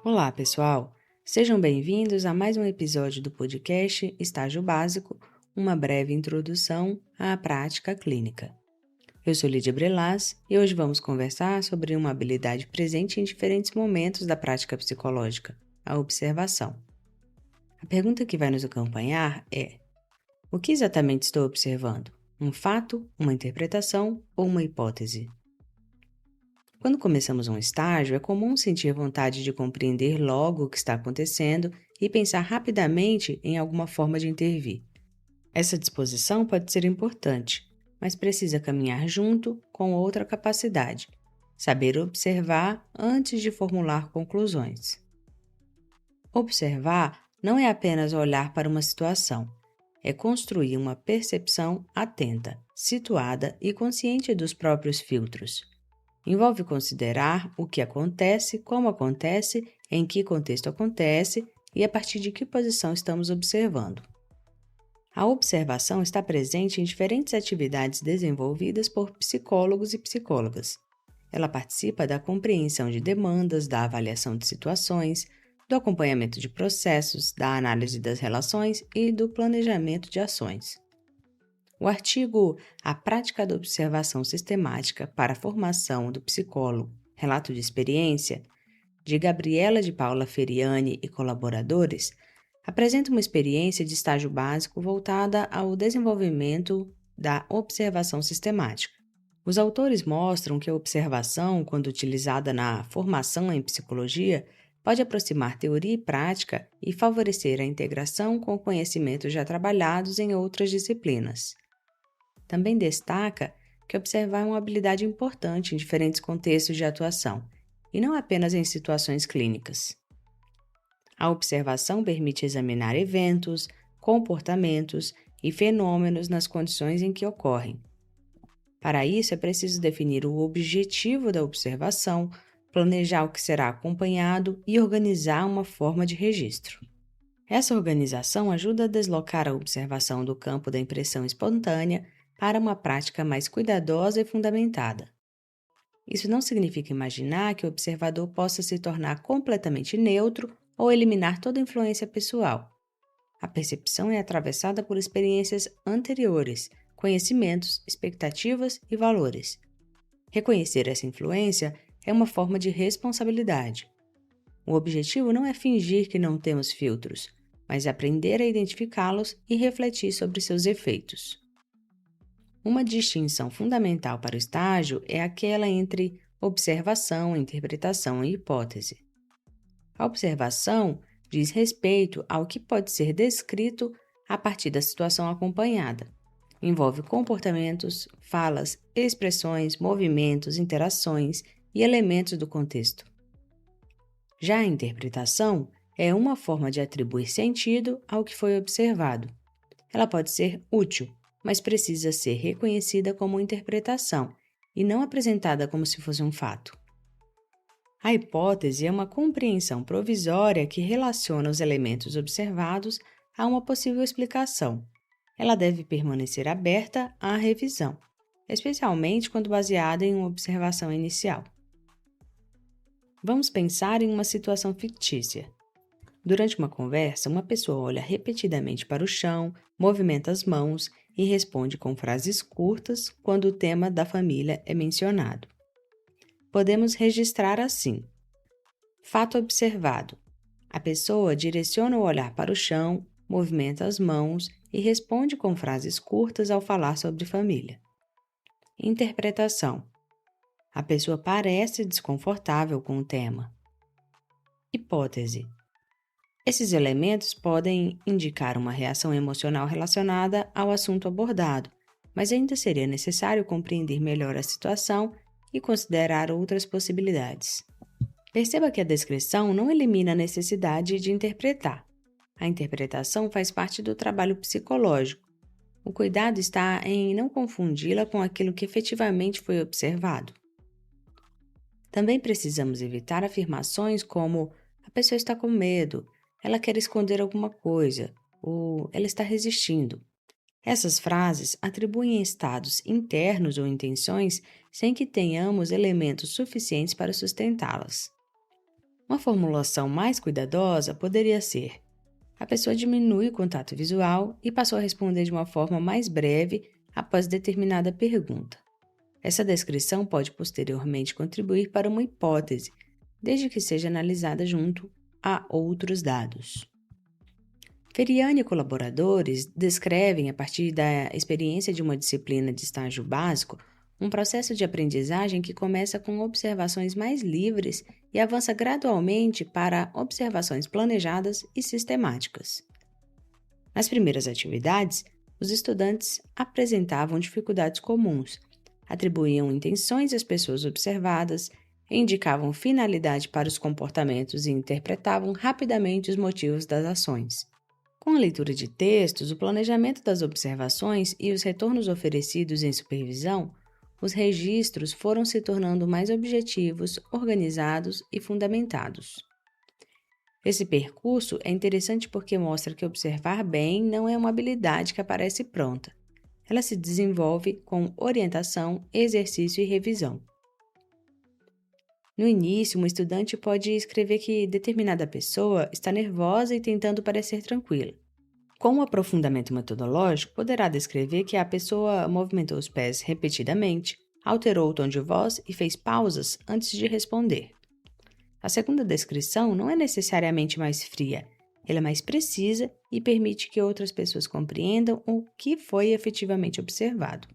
Olá, pessoal! Sejam bem-vindos a mais um episódio do podcast Estágio Básico, uma breve introdução à prática clínica. Eu sou Lídia Brelas e hoje vamos conversar sobre uma habilidade presente em diferentes momentos da prática psicológica, a observação. A pergunta que vai nos acompanhar é: o que exatamente estou observando? Um fato, uma interpretação ou uma hipótese? Quando começamos um estágio, é comum sentir vontade de compreender logo o que está acontecendo e pensar rapidamente em alguma forma de intervir. Essa disposição pode ser importante, mas precisa caminhar junto com outra capacidade: saber observar antes de formular conclusões. Observar não é apenas olhar para uma situação, é construir uma percepção atenta, situada e consciente dos próprios filtros. Envolve considerar o que acontece, como acontece, em que contexto acontece e a partir de que posição estamos observando. A observação está presente em diferentes atividades desenvolvidas por psicólogos e psicólogas. Ela participa da compreensão de demandas, da avaliação de situações, do acompanhamento de processos, da análise das relações e do planejamento de ações. O artigo A Prática da Observação Sistemática para a Formação do Psicólogo, Relato de Experiência, de Gabriela de Paula Feriani e colaboradores, apresenta uma experiência de estágio básico voltada ao desenvolvimento da observação sistemática. Os autores mostram que a observação, quando utilizada na formação em psicologia, pode aproximar teoria e prática e favorecer a integração com conhecimentos já trabalhados em outras disciplinas. Também destaca que observar é uma habilidade importante em diferentes contextos de atuação, e não apenas em situações clínicas. A observação permite examinar eventos, comportamentos e fenômenos nas condições em que ocorrem. Para isso, é preciso definir o objetivo da observação, planejar o que será acompanhado e organizar uma forma de registro. Essa organização ajuda a deslocar a observação do campo da impressão espontânea para uma prática mais cuidadosa e fundamentada. Isso não significa imaginar que o observador possa se tornar completamente neutro ou eliminar toda influência pessoal. A percepção é atravessada por experiências anteriores, conhecimentos, expectativas e valores. Reconhecer essa influência é uma forma de responsabilidade. O objetivo não é fingir que não temos filtros, mas aprender a identificá-los e refletir sobre seus efeitos. Uma distinção fundamental para o estágio é aquela entre observação, interpretação e hipótese. A observação diz respeito ao que pode ser descrito a partir da situação acompanhada. Envolve comportamentos, falas, expressões, movimentos, interações e elementos do contexto. Já a interpretação é uma forma de atribuir sentido ao que foi observado. Ela pode ser útil, mas precisa ser reconhecida como interpretação e não apresentada como se fosse um fato. A hipótese é uma compreensão provisória que relaciona os elementos observados a uma possível explicação. Ela deve permanecer aberta à revisão, especialmente quando baseada em uma observação inicial. Vamos pensar em uma situação fictícia. Durante uma conversa, uma pessoa olha repetidamente para o chão, movimenta as mãos e responde com frases curtas quando o tema da família é mencionado. Podemos registrar assim: fato observado. A pessoa direciona o olhar para o chão, movimenta as mãos e responde com frases curtas ao falar sobre família. Interpretação. A pessoa parece desconfortável com o tema. Hipótese. Esses elementos podem indicar uma reação emocional relacionada ao assunto abordado, mas ainda seria necessário compreender melhor a situação e considerar outras possibilidades. Perceba que a descrição não elimina a necessidade de interpretar. A interpretação faz parte do trabalho psicológico. O cuidado está em não confundi-la com aquilo que efetivamente foi observado. Também precisamos evitar afirmações como a pessoa está com medo, ela quer esconder alguma coisa, ou ela está resistindo. Essas frases atribuem estados internos ou intenções sem que tenhamos elementos suficientes para sustentá-las. Uma formulação mais cuidadosa poderia ser: a pessoa diminui o contato visual e passou a responder de uma forma mais breve após determinada pergunta. Essa descrição pode posteriormente contribuir para uma hipótese, desde que seja analisada junto a outros dados. Feriani e colaboradores descrevem, a partir da experiência de uma disciplina de estágio básico, um processo de aprendizagem que começa com observações mais livres e avança gradualmente para observações planejadas e sistemáticas. Nas primeiras atividades, os estudantes apresentavam dificuldades comuns, atribuíam intenções às pessoas observadas, indicavam finalidade para os comportamentos e interpretavam rapidamente os motivos das ações. Com a leitura de textos, o planejamento das observações e os retornos oferecidos em supervisão, os registros foram se tornando mais objetivos, organizados e fundamentados. Esse percurso é interessante porque mostra que observar bem não é uma habilidade que aparece pronta. Ela se desenvolve com orientação, exercício e revisão. No início, um estudante pode escrever que determinada pessoa está nervosa e tentando parecer tranquila. Com o aprofundamento metodológico, poderá descrever que a pessoa movimentou os pés repetidamente, alterou o tom de voz e fez pausas antes de responder. A segunda descrição não é necessariamente mais fria, ela é mais precisa e permite que outras pessoas compreendam o que foi efetivamente observado.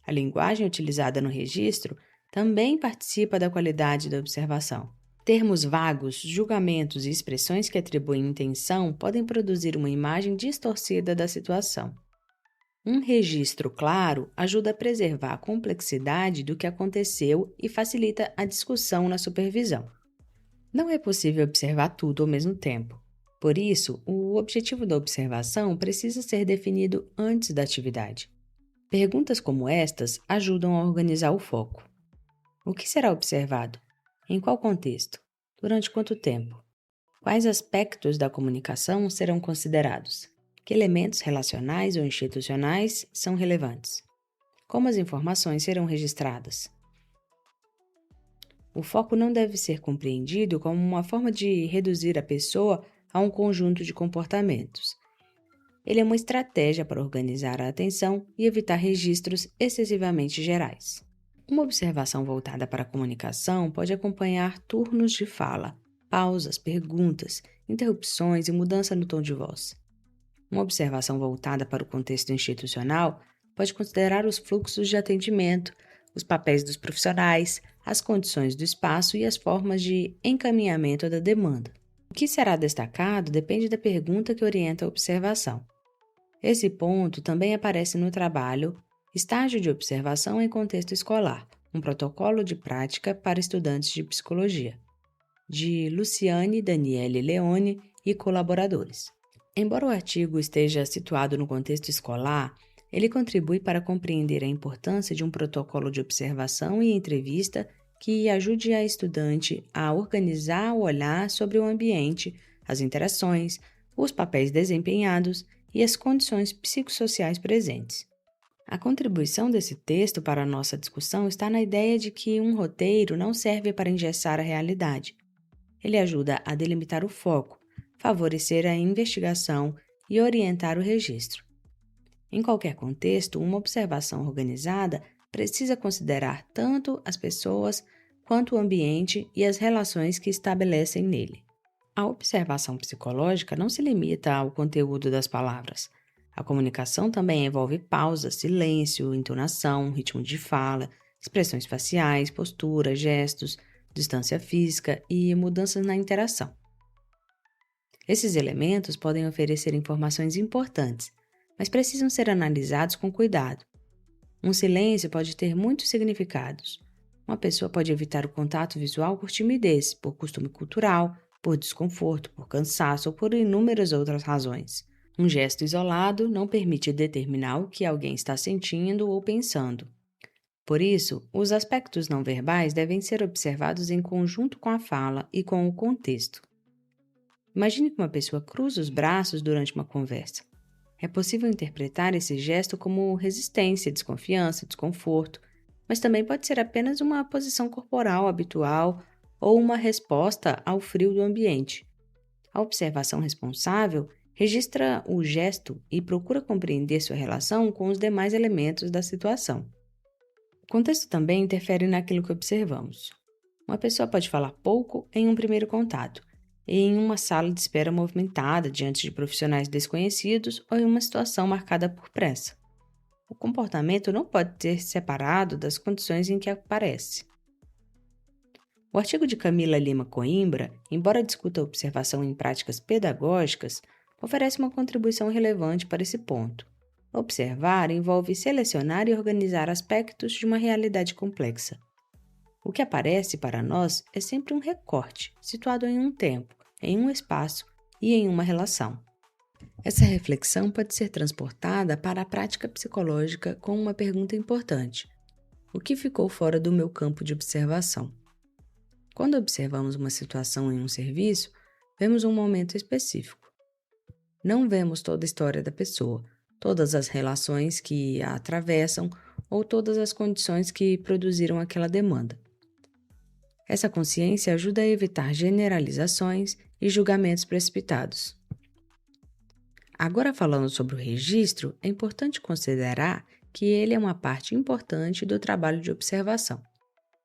A linguagem utilizada no registro também participa da qualidade da observação. Termos vagos, julgamentos e expressões que atribuem intenção podem produzir uma imagem distorcida da situação. Um registro claro ajuda a preservar a complexidade do que aconteceu e facilita a discussão na supervisão. Não é possível observar tudo ao mesmo tempo. Por isso, o objetivo da observação precisa ser definido antes da atividade. Perguntas como estas ajudam a organizar o foco. O que será observado? Em qual contexto? Durante quanto tempo? Quais aspectos da comunicação serão considerados? Que elementos relacionais ou institucionais são relevantes? Como as informações serão registradas? O foco não deve ser compreendido como uma forma de reduzir a pessoa a um conjunto de comportamentos. Ele é uma estratégia para organizar a atenção e evitar registros excessivamente gerais. Uma observação voltada para a comunicação pode acompanhar turnos de fala, pausas, perguntas, interrupções e mudança no tom de voz. Uma observação voltada para o contexto institucional pode considerar os fluxos de atendimento, os papéis dos profissionais, as condições do espaço e as formas de encaminhamento da demanda. O que será destacado depende da pergunta que orienta a observação. Esse ponto também aparece no trabalho Estágio de Observação em Contexto Escolar, um protocolo de prática para estudantes de psicologia, de Luciane Daniele Leone e colaboradores. Embora o artigo esteja situado no contexto escolar, ele contribui para compreender a importância de um protocolo de observação e entrevista que ajude a estudante a organizar o olhar sobre o ambiente, as interações, os papéis desempenhados e as condições psicossociais presentes. A contribuição desse texto para a nossa discussão está na ideia de que um roteiro não serve para engessar a realidade. Ele ajuda a delimitar o foco, favorecer a investigação e orientar o registro. Em qualquer contexto, uma observação organizada precisa considerar tanto as pessoas quanto o ambiente e as relações que estabelecem nele. A observação psicológica não se limita ao conteúdo das palavras. A comunicação também envolve pausa, silêncio, entonação, ritmo de fala, expressões faciais, postura, gestos, distância física e mudanças na interação. Esses elementos podem oferecer informações importantes, mas precisam ser analisados com cuidado. Um silêncio pode ter muitos significados. Uma pessoa pode evitar o contato visual por timidez, por costume cultural, por desconforto, por cansaço ou por inúmeras outras razões. Um gesto isolado não permite determinar o que alguém está sentindo ou pensando. Por isso, os aspectos não verbais devem ser observados em conjunto com a fala e com o contexto. Imagine que uma pessoa cruza os braços durante uma conversa. É possível interpretar esse gesto como resistência, desconfiança, desconforto, mas também pode ser apenas uma posição corporal habitual ou uma resposta ao frio do ambiente. A observação responsável registra o gesto e procura compreender sua relação com os demais elementos da situação. O contexto também interfere naquilo que observamos. Uma pessoa pode falar pouco em um primeiro contato, em uma sala de espera movimentada diante de profissionais desconhecidos ou em uma situação marcada por pressa. O comportamento não pode ser separado das condições em que aparece. O artigo de Camila Lima Coimbra, embora discuta a observação em práticas pedagógicas, oferece uma contribuição relevante para esse ponto. Observar envolve selecionar e organizar aspectos de uma realidade complexa. O que aparece para nós é sempre um recorte, situado em um tempo, em um espaço e em uma relação. Essa reflexão pode ser transportada para a prática psicológica com uma pergunta importante: o que ficou fora do meu campo de observação? Quando observamos uma situação em um serviço, vemos um momento específico. Não vemos toda a história da pessoa, todas as relações que a atravessam ou todas as condições que produziram aquela demanda. Essa consciência ajuda a evitar generalizações e julgamentos precipitados. Agora, falando sobre o registro, é importante considerar que ele é uma parte importante do trabalho de observação.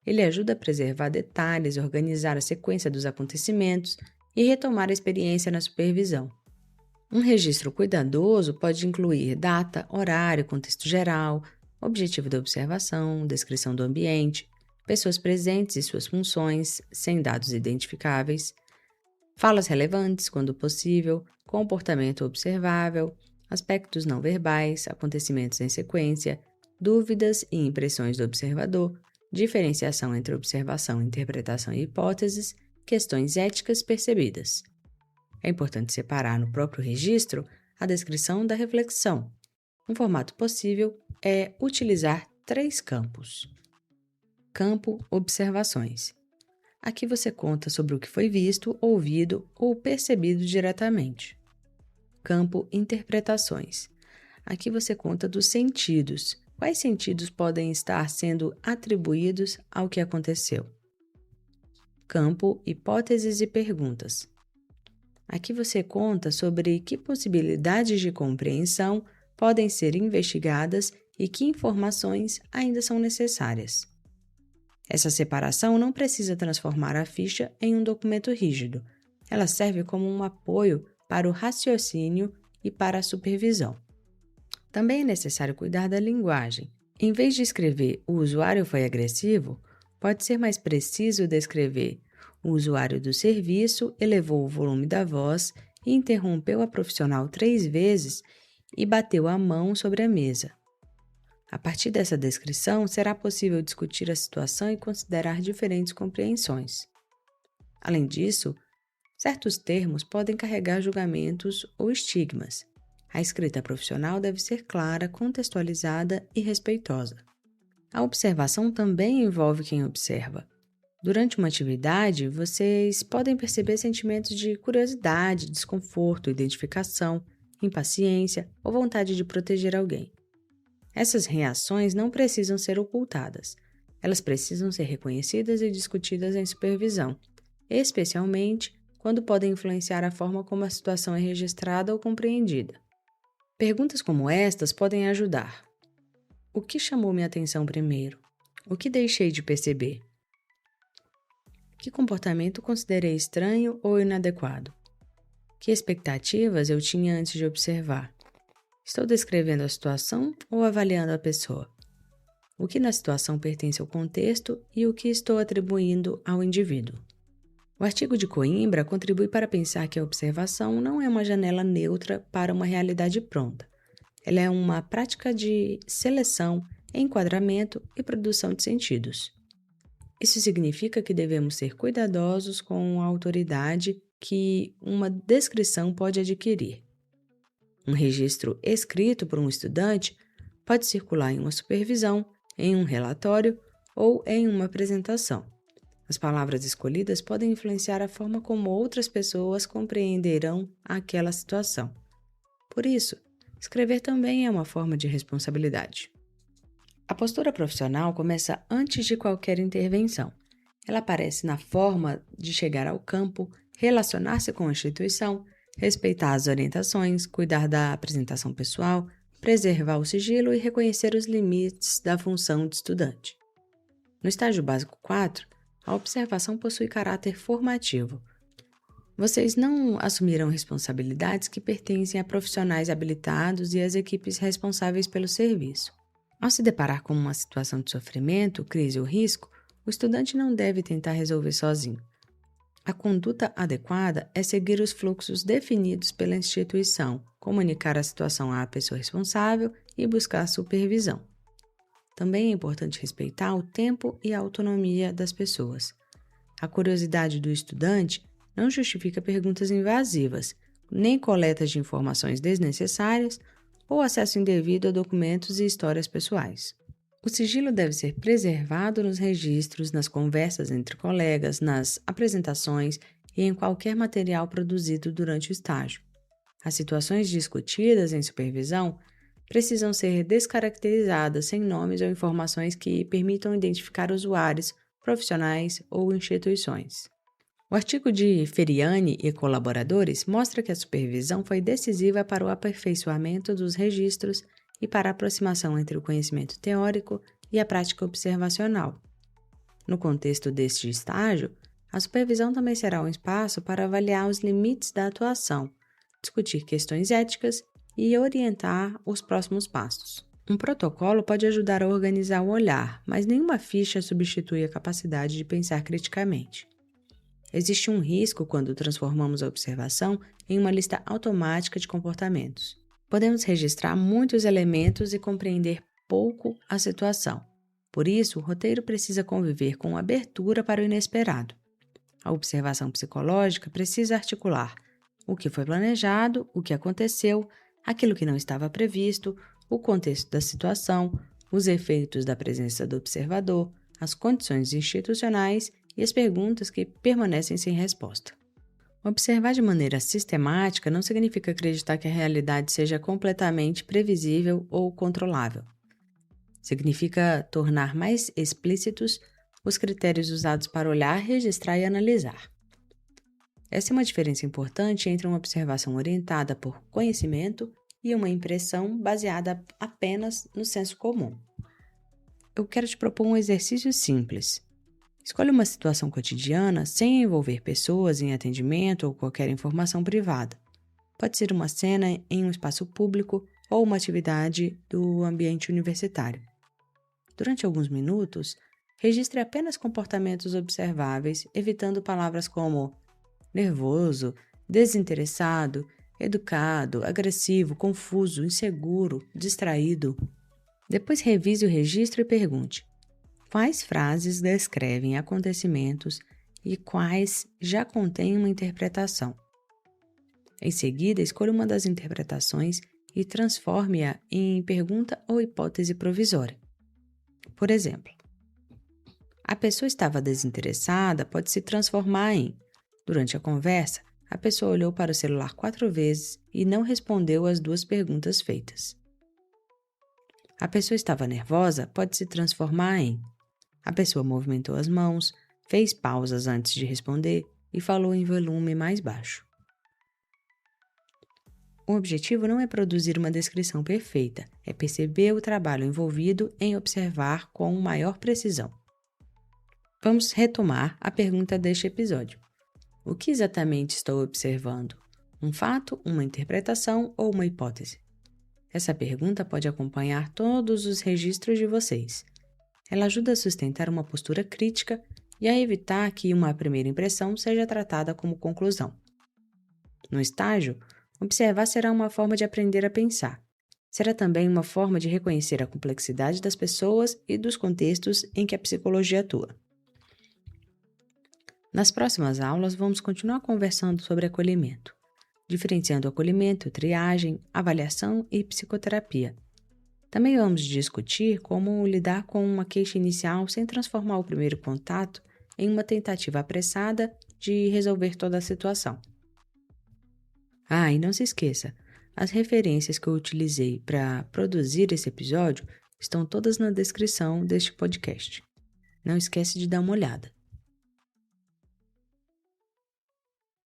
Ele ajuda a preservar detalhes, organizar a sequência dos acontecimentos e retomar a experiência na supervisão. Um registro cuidadoso pode incluir data, horário, contexto geral, objetivo da observação, descrição do ambiente, pessoas presentes e suas funções, sem dados identificáveis, falas relevantes, quando possível, comportamento observável, aspectos não verbais, acontecimentos em sequência, dúvidas e impressões do observador, diferenciação entre observação, interpretação e hipóteses, questões éticas percebidas. É importante separar no próprio registro a descrição da reflexão. Um formato possível é utilizar 3 campos. Campo Observações. Aqui você conta sobre o que foi visto, ouvido ou percebido diretamente. Campo Interpretações. Aqui você conta dos sentidos. Quais sentidos podem estar sendo atribuídos ao que aconteceu? Campo Hipóteses e Perguntas. Aqui você conta sobre que possibilidades de compreensão podem ser investigadas e que informações ainda são necessárias. Essa separação não precisa transformar a ficha em um documento rígido. Ela serve como um apoio para o raciocínio e para a supervisão. Também é necessário cuidar da linguagem. Em vez de escrever "o usuário foi agressivo", pode ser mais preciso descrever "o usuário do serviço elevou o volume da voz e interrompeu a profissional 3 vezes e bateu a mão sobre a mesa". A partir dessa descrição, será possível discutir a situação e considerar diferentes compreensões. Além disso, certos termos podem carregar julgamentos ou estigmas. A escrita profissional deve ser clara, contextualizada e respeitosa. A observação também envolve quem observa. Durante uma atividade, vocês podem perceber sentimentos de curiosidade, desconforto, identificação, impaciência ou vontade de proteger alguém. Essas reações não precisam ser ocultadas. Elas precisam ser reconhecidas e discutidas em supervisão, especialmente quando podem influenciar a forma como a situação é registrada ou compreendida. Perguntas como estas podem ajudar. O que chamou minha atenção primeiro? O que deixei de perceber? Que comportamento considerei estranho ou inadequado? Que expectativas eu tinha antes de observar? Estou descrevendo a situação ou avaliando a pessoa? O que na situação pertence ao contexto e o que estou atribuindo ao indivíduo? O artigo de Coimbra contribui para pensar que a observação não é uma janela neutra para uma realidade pronta. Ela é uma prática de seleção, enquadramento e produção de sentidos. Isso significa que devemos ser cuidadosos com a autoridade que uma descrição pode adquirir. Um registro escrito por um estudante pode circular em uma supervisão, em um relatório ou em uma apresentação. As palavras escolhidas podem influenciar a forma como outras pessoas compreenderão aquela situação. Por isso, escrever também é uma forma de responsabilidade. A postura profissional começa antes de qualquer intervenção. Ela aparece na forma de chegar ao campo, relacionar-se com a instituição, respeitar as orientações, cuidar da apresentação pessoal, preservar o sigilo e reconhecer os limites da função de estudante. No estágio básico 4, a observação possui caráter formativo. Vocês não assumirão responsabilidades que pertencem a profissionais habilitados e às equipes responsáveis pelo serviço. Ao se deparar com uma situação de sofrimento, crise ou risco, o estudante não deve tentar resolver sozinho. A conduta adequada é seguir os fluxos definidos pela instituição, comunicar a situação à pessoa responsável e buscar supervisão. Também é importante respeitar o tempo e a autonomia das pessoas. A curiosidade do estudante não justifica perguntas invasivas, nem coletas de informações desnecessárias ou acesso indevido a documentos e histórias pessoais. O sigilo deve ser preservado nos registros, nas conversas entre colegas, nas apresentações e em qualquer material produzido durante o estágio. As situações discutidas em supervisão precisam ser descaracterizadas sem nomes ou informações que permitam identificar usuários, profissionais ou instituições. O artigo de Feriani e colaboradores mostra que a supervisão foi decisiva para o aperfeiçoamento dos registros e para a aproximação entre o conhecimento teórico e a prática observacional. No contexto deste estágio, a supervisão também será um espaço para avaliar os limites da atuação, discutir questões éticas e orientar os próximos passos. Um protocolo pode ajudar a organizar o olhar, mas nenhuma ficha substitui a capacidade de pensar criticamente. Existe um risco quando transformamos a observação em uma lista automática de comportamentos. Podemos registrar muitos elementos e compreender pouco a situação. Por isso, o roteiro precisa conviver com abertura para o inesperado. A observação psicológica precisa articular o que foi planejado, o que aconteceu, aquilo que não estava previsto, o contexto da situação, os efeitos da presença do observador, as condições institucionais e as perguntas que permanecem sem resposta. Observar de maneira sistemática não significa acreditar que a realidade seja completamente previsível ou controlável. Significa tornar mais explícitos os critérios usados para olhar, registrar e analisar. Essa é uma diferença importante entre uma observação orientada por conhecimento e uma impressão baseada apenas no senso comum. Eu quero te propor um exercício simples. Escolha uma situação cotidiana sem envolver pessoas em atendimento ou qualquer informação privada. Pode ser uma cena em um espaço público ou uma atividade do ambiente universitário. Durante alguns minutos, registre apenas comportamentos observáveis, evitando palavras como nervoso, desinteressado, educado, agressivo, confuso, inseguro, distraído. Depois revise o registro e pergunte: quais frases descrevem acontecimentos e quais já contêm uma interpretação? Em seguida, escolha uma das interpretações e transforme-a em pergunta ou hipótese provisória. Por exemplo, a pessoa estava desinteressada pode se transformar em: durante a conversa, a pessoa olhou para o celular 4 vezes e não respondeu às 2 perguntas feitas. A pessoa estava nervosa pode se transformar em: a pessoa movimentou as mãos, fez pausas antes de responder e falou em volume mais baixo. O objetivo não é produzir uma descrição perfeita, é perceber o trabalho envolvido em observar com maior precisão. Vamos retomar a pergunta deste episódio. O que exatamente estou observando? Um fato, uma interpretação ou uma hipótese? Essa pergunta pode acompanhar todos os registros de vocês. Ela ajuda a sustentar uma postura crítica e a evitar que uma primeira impressão seja tratada como conclusão. No estágio, observar será uma forma de aprender a pensar. Será também uma forma de reconhecer a complexidade das pessoas e dos contextos em que a psicologia atua. Nas próximas aulas, vamos continuar conversando sobre acolhimento, diferenciando acolhimento, triagem, avaliação e psicoterapia. Também vamos discutir como lidar com uma queixa inicial sem transformar o primeiro contato em uma tentativa apressada de resolver toda a situação. E não se esqueça, as referências que eu utilizei para produzir esse episódio estão todas na descrição deste podcast. Não esquece de dar uma olhada.